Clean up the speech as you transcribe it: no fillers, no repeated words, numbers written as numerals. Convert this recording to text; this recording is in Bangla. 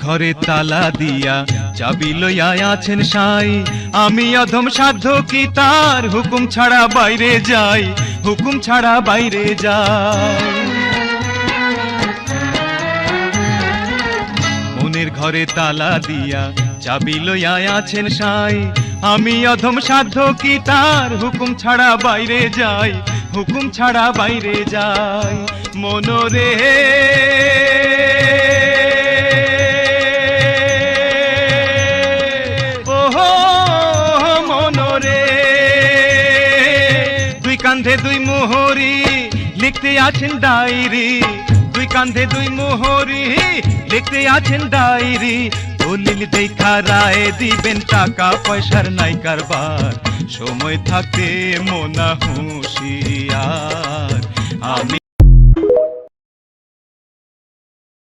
ঘরে তালা দিয়া চাবি লইয়া আছেন সাই, আমি অধম সাধ্য কি তার হুকুম ছাড়া বাইরে যাই, হুকুম ছাড়া বাইরে যাই। মনের ঘরে তালা দিয়া চাবি লইয়া আছেন সাই, আমি অধম সাধ্য কি তার হুকুম ছাড়া বাইরে যাই, হুকুম ছাড়া বাইরে যাই। মনোরে ওহো মনোরে, দুই কান্ধে দুই মোহরি লিখতে আছেন ডায়েরি, দুই কান্ধে দুই মোহরি লিখতে আছেন ডায়েরি। দলিল দেখা রায় দিবেন, টাকা পয়সার নাই কারবার, সময় থাকতে মোনা হুঁশিয়ার।